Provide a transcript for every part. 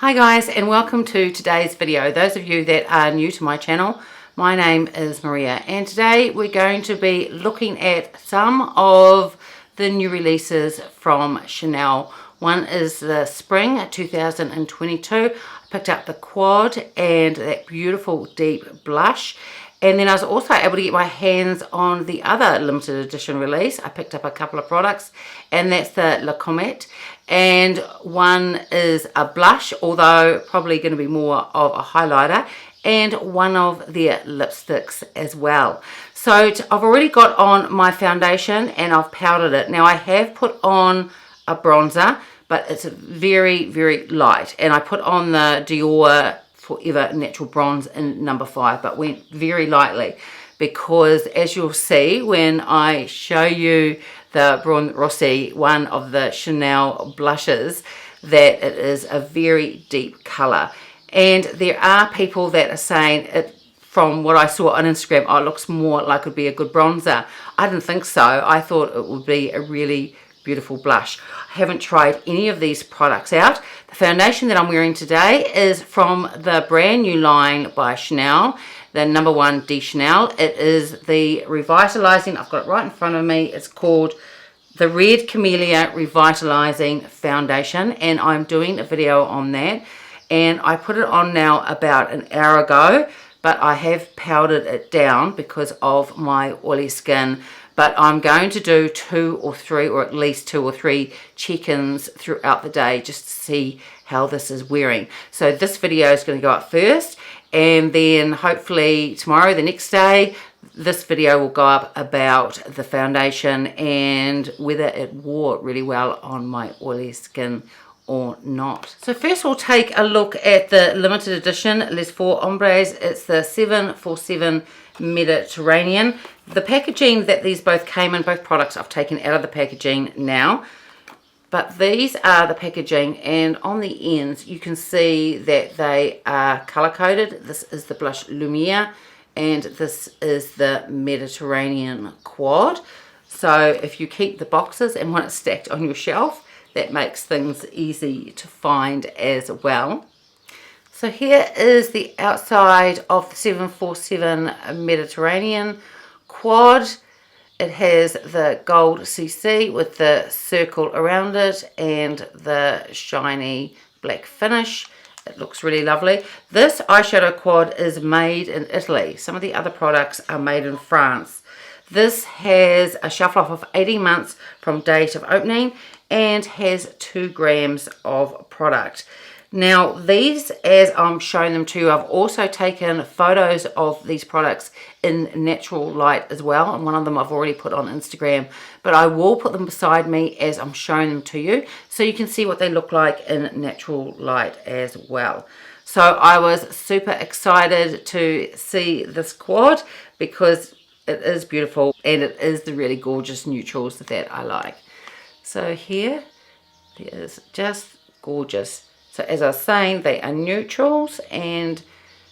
Hi guys, and welcome to today's video. Those of you that are new to my channel, my name is Maria, and today we're going to be looking at some of the new releases from Chanel. One is the Spring 2022. I picked up the Quad and that beautiful deep blush. And then I was also able to get my hands on the other limited edition release. I picked up a couple of products, and that's the COMETE. And one is a blush, although probably going to be more of a highlighter, and one of their lipsticks as well. So I've already got on my foundation and I've powdered it. Now I have put on a bronzer, but it's very, very light. And I put on the Dior Forever Natural Bronze in number 5, but went very lightly because, as you'll see when I show you the Brun Roussi, one of the Chanel blushes, that it is a very deep colour. And there are people that are saying it, from what I saw on Instagram, oh, it looks more like it would be a good bronzer. I didn't think so. I thought it would be a really beautiful blush. I haven't tried any of these products out. The foundation that I'm wearing today is from the brand new line by Chanel, the number 1 de Chanel. It is the Revitalizing, I've got it right in front of me, it's called the Red Camellia Revitalizing Foundation, and I'm doing a video on that. And I put it on now about an hour ago, but I have powdered it down because of my oily skin. But I'm going to do 2 or 3, or at least 2 or 3 check-ins throughout the day just to see how this is wearing. So this video is going to go up first, and then hopefully tomorrow, the next day, this video will go up about the foundation and whether it wore really well on my oily skin or not. So first we'll take a look at the limited edition Les 4 Ombres. It's the 747 Mediterraneen. The packaging that these both came in, both products I've taken out of the packaging now, but these are the packaging, and on the ends you can see that they are color coded. This is the blush Lumiere and this is the Mediterranean Quad. So if you keep the boxes and want it stacked on your shelf, that makes things easy to find as well. So here is the outside of the 747 Mediterraneen Quad. It has the gold CC with the circle around it and the shiny black finish. It looks really lovely. This eyeshadow quad is made in Italy. Some of the other products are made in France. This has a shelf life of 18 months from date of opening and has 2 grams of product. Now these, as I'm showing them to you, I've also taken photos of these products in natural light as well, and one of them I've already put on Instagram, but I will put them beside me as I'm showing them to you so you can see what they look like in natural light as well. So I was super excited to see this quad because it is beautiful and it is the really gorgeous neutrals that I like. So here it is, just gorgeous. So as I was saying, they are neutrals and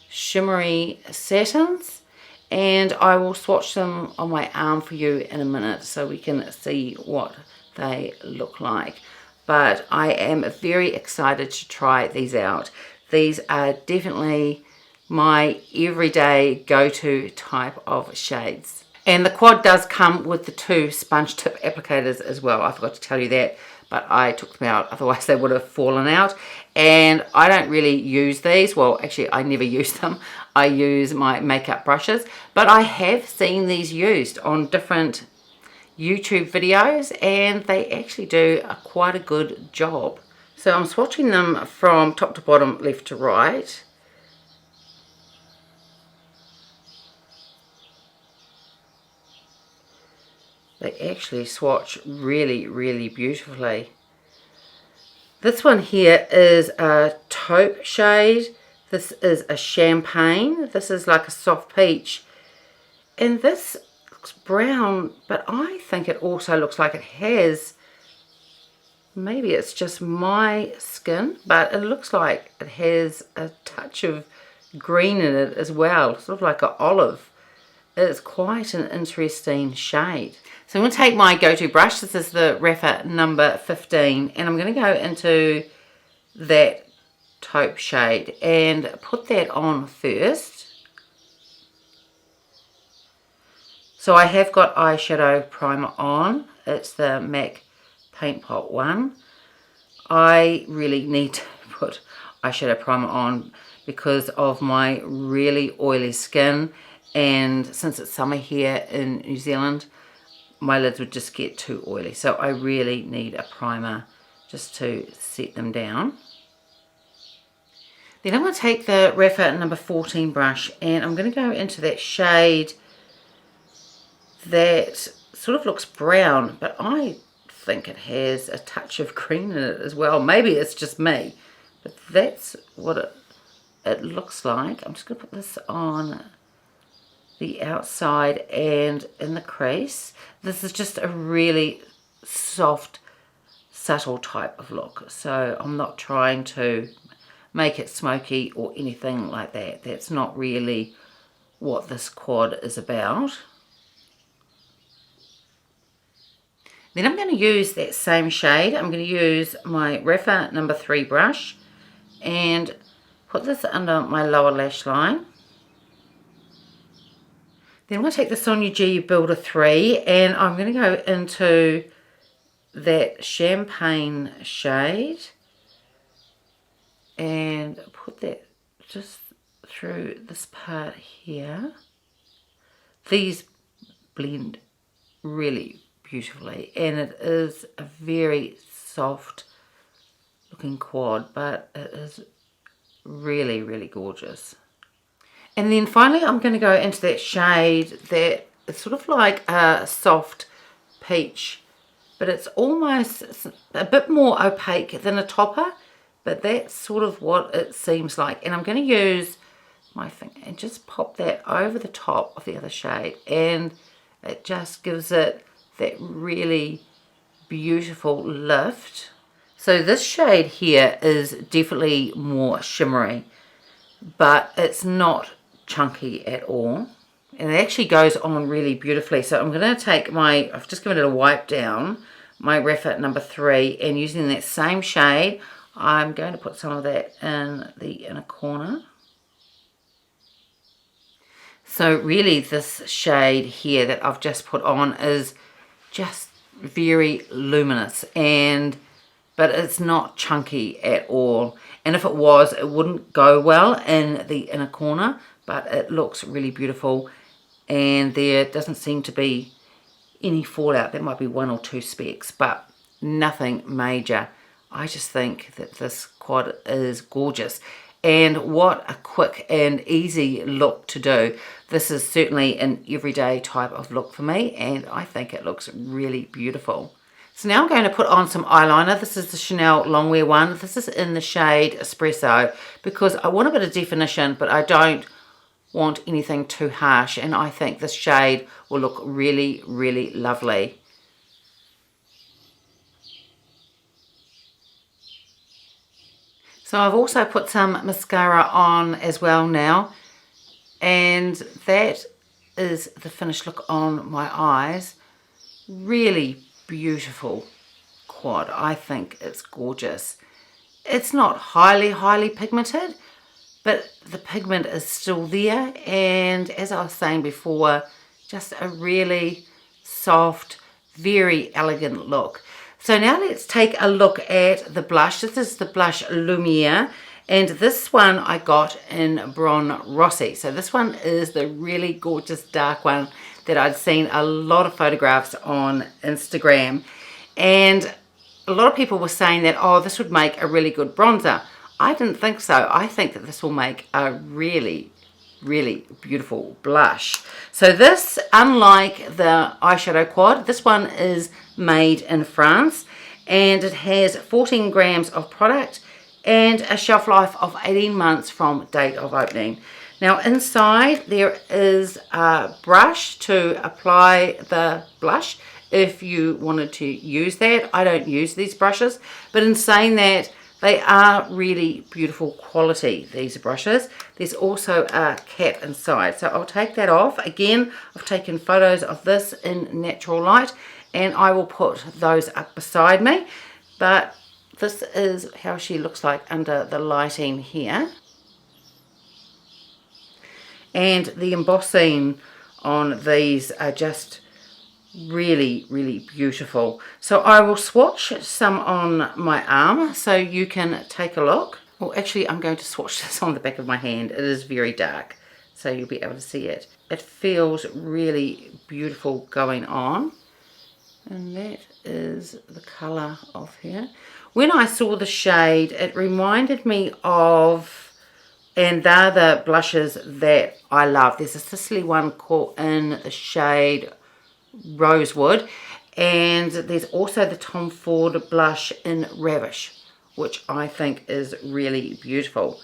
shimmery satins, and I will swatch them on my arm for you in a minute so we can see what they look like. But I am very excited to try these out. These are definitely my everyday go-to type of shades. And the quad does come with the 2 sponge tip applicators as well. I forgot to tell you that, but I took them out, otherwise they would have fallen out. And I don't really use these. Well, actually I never use them. I use my makeup brushes, but I have seen these used on different YouTube videos and they actually do quite a good job. So I'm swatching them from top to bottom, left to right. They actually swatch really, really beautifully. This one here is a taupe shade. This is a champagne. This is like a soft peach. And this looks brown, but I think it also looks like it has, maybe it's just my skin, but it looks like it has a touch of green in it as well, sort of like an olive. It's quite an interesting shade. So I'm going to take my go-to brush. This is the Rapha number 15, and I'm going to go into that taupe shade and put that on first. So I have got eyeshadow primer on. It's the MAC Paint Pot one. I really need to put eyeshadow primer on because of my really oily skin, and since it's summer here in New Zealand, my lids would just get too oily. So I really need a primer just to set them down. Then I'm going to take the Rapha number 14 brush and I'm going to go into that shade that sort of looks brown, but I think it has a touch of green in it as well. Maybe it's just me, but that's what it looks like. I'm just going to put this on the outside and in the crease. This is just a really soft, subtle type of look, so I'm not trying to make it smoky or anything like that. That's not really what this quad is about. Then I'm going to use that same shade. I'm going to use my Rapha number 3 brush and put this under my lower lash line. Then I'm going to take the Sonia G Builder 3 and I'm going to go into that champagne shade and put that just through this part here. These blend really beautifully, and it is a very soft looking quad, but it is really, really gorgeous. And then finally I'm going to go into that shade that is sort of like a soft peach, but it's almost a bit more opaque than a topper, but that's sort of what it seems like. And I'm going to use my finger and just pop that over the top of the other shade, and it just gives it that really beautiful lift. So this shade here is definitely more shimmery, but it's not chunky at all, and it actually goes on really beautifully. So I'm going to take my, I've just given it a wipe down, my Rapha number 3, and using that same shade I'm going to put some of that in the inner corner. So really this shade here that I've just put on is just very luminous, but it's not chunky at all, and if it was, it wouldn't go well in the inner corner, but it looks really beautiful, and there doesn't seem to be any fallout. There might be 1 or 2 specks, but nothing major. I just think that this quad is gorgeous, and what a quick and easy look to do. This is certainly an everyday type of look for me, and I think it looks really beautiful. So now I'm going to put on some eyeliner. This is the Chanel Longwear one. This is in the shade Espresso because I want a bit of definition, but I don't want anything too harsh, and I think this shade will look really, really lovely. So I've also put some mascara on as well now, and that is the finished look on my eyes. Really beautiful quad. I think it's gorgeous. It's not highly pigmented, but the pigment is still there, and as I was saying before, just a really soft, very elegant look. So now let's take a look at the blush. This is the blush Lumiere, and this one I got in Brun Roussi. So this one is the really gorgeous dark one that I'd seen a lot of photographs on Instagram, and a lot of people were saying that, oh, this would make a really good bronzer. I didn't think so. I think that this will make a really, really beautiful blush. So this, unlike the eyeshadow quad, this one is made in France, and it has 14 grams of product and a shelf life of 18 months from date of opening. Now inside there is a brush to apply the blush if you wanted to use that. I don't use these brushes, but in saying that, they are really beautiful quality, these brushes. There's also a cap inside, so I'll take that off. Again, I've taken photos of this in natural light, and I will put those up beside me. But this is how she looks like under the lighting here. And the embossing on these are just really, really beautiful. So I will swatch some on my arm so you can take a look. Well, actually, I'm going to swatch this on the back of my hand. It is very dark, so you'll be able to see it. It feels really beautiful going on. And that is the colour of here. When I saw the shade, it reminded me of, and they're the blushes that I love. There's a Sicily one called in the shade Rosewood, and there's also the Tom Ford blush in Ravish, which I think is really beautiful.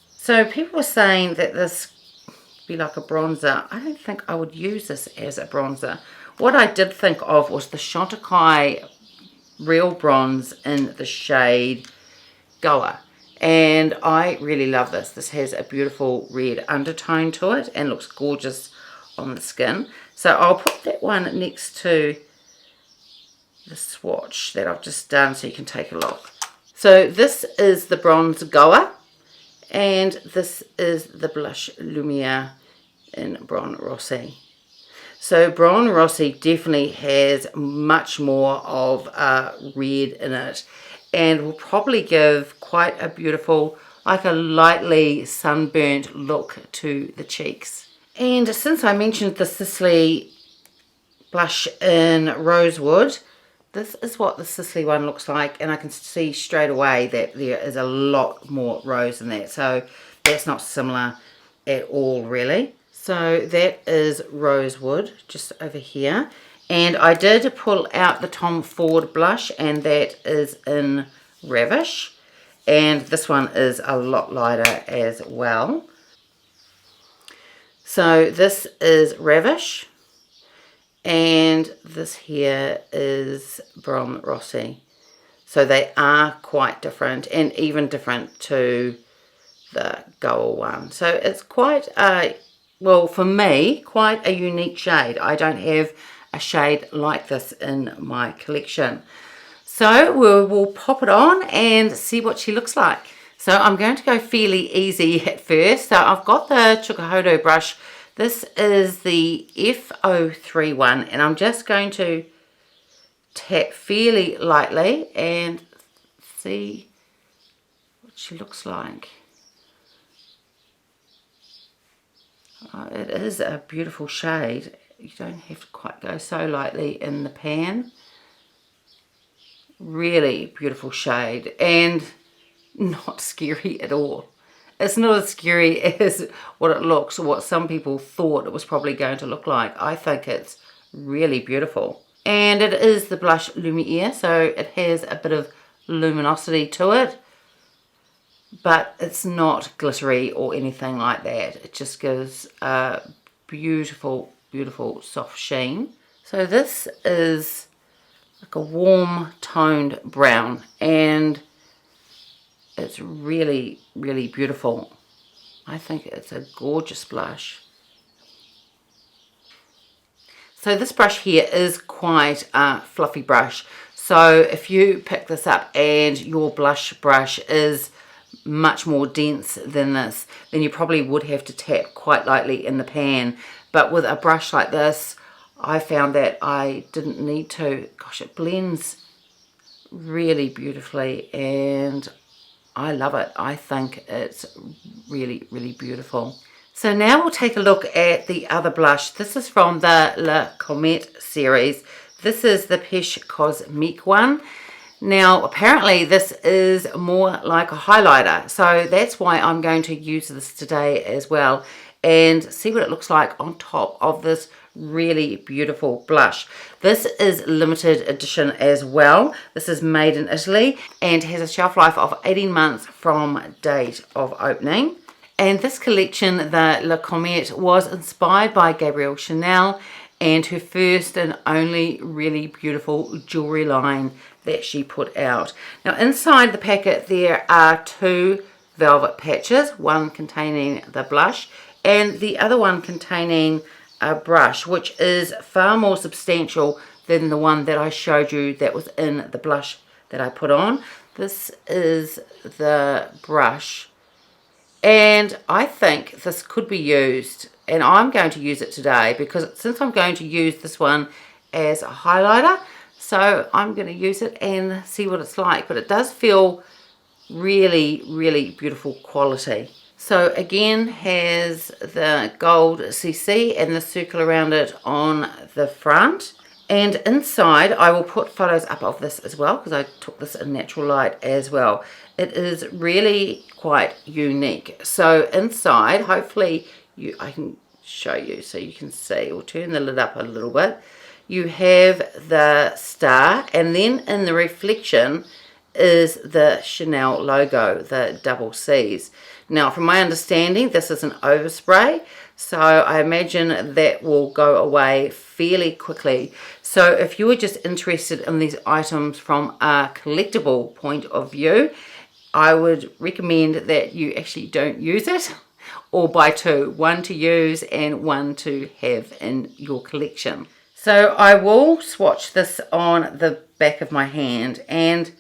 So people were saying that this would be like a bronzer. I don't think I would use this as a bronzer. What I did think of was the Chantecaille Real Bronze in the shade Goa. And I really love this. This has a beautiful red undertone to it and looks gorgeous on the skin. So I'll put that one next to the swatch that I've just done so you can take a look. So this is the Bronze Goa, and this is the Blush Lumiere in Brun Roussi. So Brun Roussi definitely has much more of red in it, and will probably give quite a beautiful, like a lightly sunburnt look to the cheeks. And since I mentioned the Sicily blush in Rosewood, this is what the Sicily one looks like, and I can see straight away that there is a lot more rose in that, so that's not similar at all really. So that is Rosewood just over here, and I did pull out the Tom Ford blush, and that is in Ravish, and this one is a lot lighter as well. So this is Ravish, and this here is Brun Roussi. So they are quite different, and even different to the Goa one. So it's quite a, well, for me, quite a unique shade. I don't have a shade like this in my collection. So we'll pop it on and see what she looks like. So I'm going to go fairly easy at first. So I've got the Chukuhodo brush. This is the F031, and I'm just going to tap fairly lightly and see what she looks like. It is a beautiful shade. You don't have to quite go so lightly in the pan. Really beautiful shade, and not scary at all. It's not as scary as what it looks, or what some people thought it was probably going to look like. I think it's really beautiful. And it is the Blush Lumiere, so it has a bit of luminosity to it, but it's not glittery or anything like that. It just gives a beautiful, beautiful soft sheen. So this is like a warm toned brown, and it's really, really beautiful. I think it's a gorgeous blush. So this brush here is quite a fluffy brush. So if you pick this up and your blush brush is much more dense than this, then you probably would have to tap quite lightly in the pan. But with a brush like this, I found that I didn't need to. Gosh, it blends really beautifully, and I love it. I think it's really, really beautiful. So now we'll take a look at the other blush. This is from the La COMETE series. This is the Peche Cosmique one. Now, apparently this is more like a highlighter, so that's why I'm going to use this today as well and see what it looks like on top of this really beautiful blush. This is limited edition as well. This is made in Italy and has a shelf life of 18 months from date of opening. And this collection, the La COMETE, was inspired by Gabrielle Chanel and her first and only really beautiful jewelry line that she put out. Now inside the packet there are two velvet patches, one containing the blush and the other one containing a brush, which is far more substantial than the one that I showed you that was in the blush that I put on. This is the brush, and I think this could be used, and I'm going to use it today because since I'm going to use this one as a highlighter, so I'm going to use it and see what it's like. But it does feel really, really beautiful quality. So again, has the gold CC and the circle around it on the front. And inside, I will put photos up of this as well because I took this in natural light as well. It is really quite unique. So inside, hopefully I can show you so you can see. We'll turn the lid up a little bit. You have the star, and then in the reflection is the Chanel logo, the double C's. Now, from my understanding, this is an overspray, so I imagine that will go away fairly quickly. So if you were just interested in these items from a collectible point of view, I would recommend that you actually don't use it, or buy two, one to use and one to have in your collection. So I will swatch this on the back of my hand, and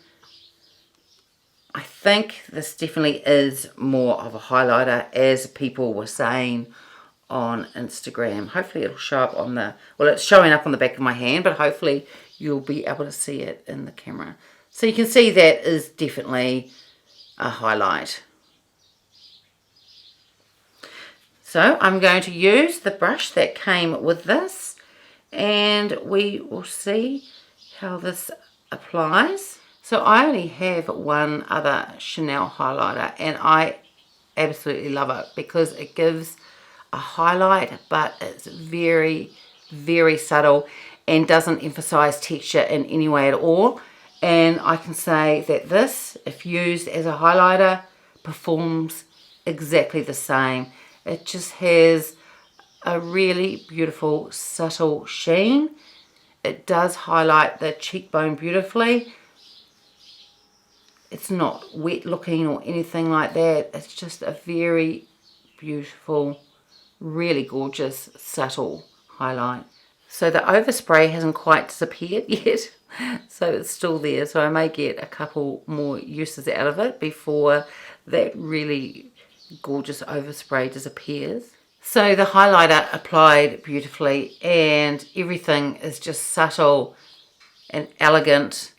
I think this definitely is more of a highlighter, as people were saying on Instagram. Hopefully it'll show up on the, well, it's showing up on the back of my hand, but hopefully you'll be able to see it in the camera. So you can see that is definitely a highlight. So I'm going to use the brush that came with this, and we will see how this applies. So I only have one other Chanel highlighter, and I absolutely love it because it gives a highlight, but it's very, very subtle and doesn't emphasize texture in any way at all. And I can say that this, if used as a highlighter, performs exactly the same. It just has a really beautiful, subtle sheen. It does highlight the cheekbone beautifully. It's not wet looking or anything like that. It's just a very beautiful, really gorgeous, subtle highlight. So the overspray hasn't quite disappeared yet, so it's still there. So I may get a couple more uses out of it before that really gorgeous overspray disappears. So the highlighter applied beautifully, and everything is just subtle and elegant,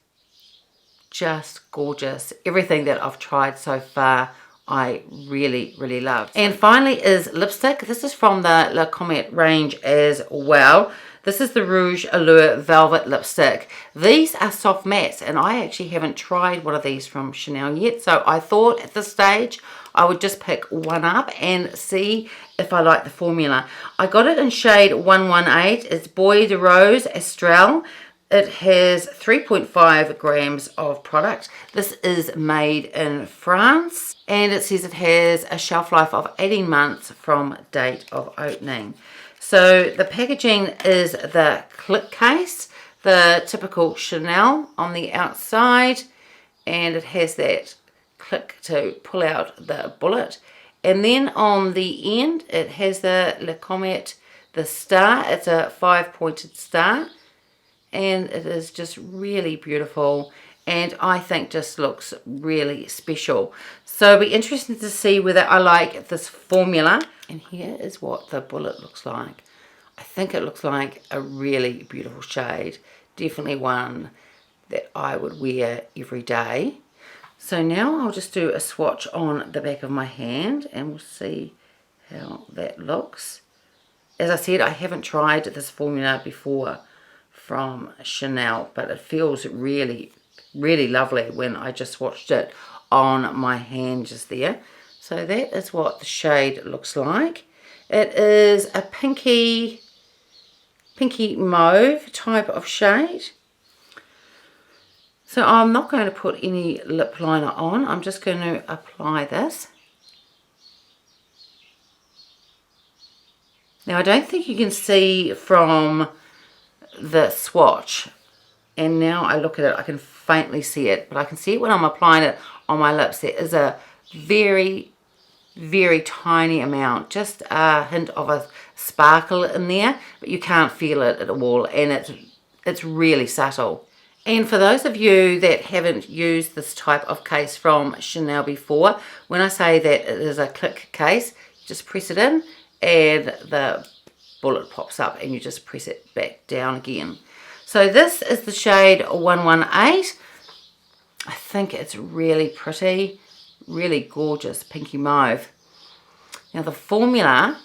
just gorgeous. Everything that I've tried so far I really, really love. And finally is lipstick. This is from the Comet range as well. This is the Rouge Allure Velvet Lipstick. These are soft mattes, and I actually haven't tried one of these from Chanel yet, so I thought at this stage I would just pick one up and see if I like the formula. I got it in shade 118. It's Bois de Rose Astral. It has 3.5 grams of product. This is made in France, and it says it has a shelf life of 18 months from date of opening. So the packaging is the click case, the typical Chanel on the outside, and it has that click to pull out the bullet. And then on the end it has the Comet, the star. It's a 5-pointed star, and it is just really beautiful, and I think just looks really special. So it'll be interesting to see whether I like this formula. And here is what the bullet looks like. I think it looks like a really beautiful shade. Definitely one that I would wear every day. So now I'll just do a swatch on the back of my hand, and we'll see how that looks. As I said, I haven't tried this formula before from Chanel, but it feels really, really lovely when I just swatched it on my hand just there. So that is what the shade looks like. It is a pinky mauve type of shade. So I'm not going to put any lip liner on. I'm just going to apply this. Now I don't think you can see from the swatch, and now I look at it, I can faintly see it, but I can see it when I'm applying it on my lips. There is a very, very tiny amount, just a hint of a sparkle in there, but you can't feel it at all, and it's really subtle. And for those of you that haven't used this type of case from Chanel before, when I say that it is a click case, just press it in and the bullet pops up and you just press it back down again. So this is the shade 118. I think it's really pretty, really gorgeous pinky mauve. Now the formula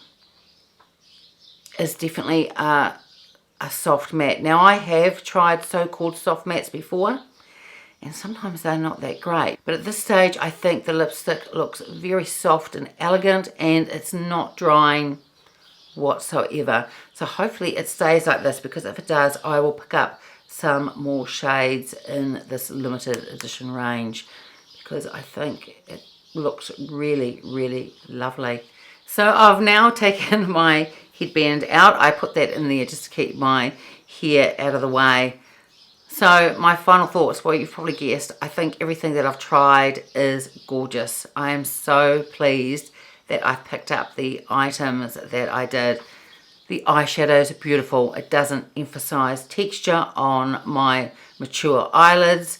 is definitely a soft matte. Now I have tried so-called soft mattes before and sometimes they're not that great. But at this stage I think the lipstick looks very soft and elegant and it's not drying whatsoever. So hopefully it stays like this, because if it does I will pick up some more shades in this limited edition range because I think it looks really, really lovely. So I've now taken my headband out. I put that in there just to keep my hair out of the way. So my final thoughts, well, you've probably guessed, I think everything that I've tried is gorgeous. I am so pleased that I picked up the items that I did. The eyeshadows are beautiful. It doesn't emphasize texture on my mature eyelids.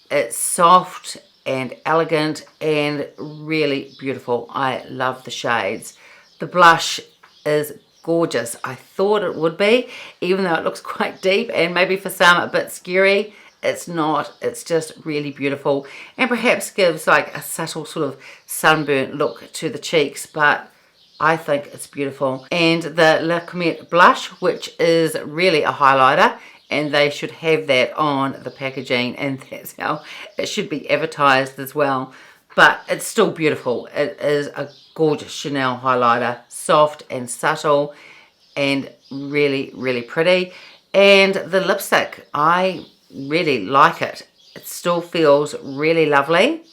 It's soft and elegant and really beautiful. I love the shades. The blush is gorgeous. I thought it would be, even though it looks quite deep and maybe for some a bit scary. It's not. It's just really beautiful and perhaps gives like a subtle sort of sunburnt look to the cheeks, but I think it's beautiful. And the Comet Blush, which is really a highlighter, and they should have that on the packaging, and that's how it should be advertised as well. But it's still beautiful. It is a gorgeous Chanel highlighter, soft and subtle and really, really pretty. And the lipstick, I really like it. It still feels really lovely.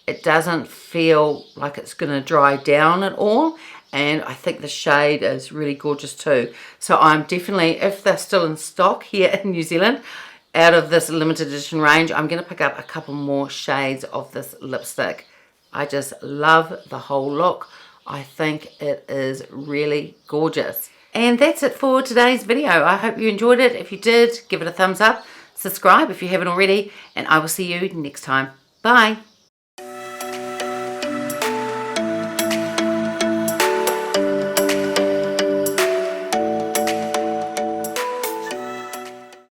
It doesn't feel like it's going to dry down at all, and I think the shade is really gorgeous too. So I'm definitely, if they're still in stock here in New Zealand, out of this limited edition range, I'm going to pick up a couple more shades of this lipstick. I just love the whole look. I think it is really gorgeous. And that's it for today's video. I hope you enjoyed it. If you did, give it a thumbs up, subscribe if you haven't already, and I will see you next time. Bye.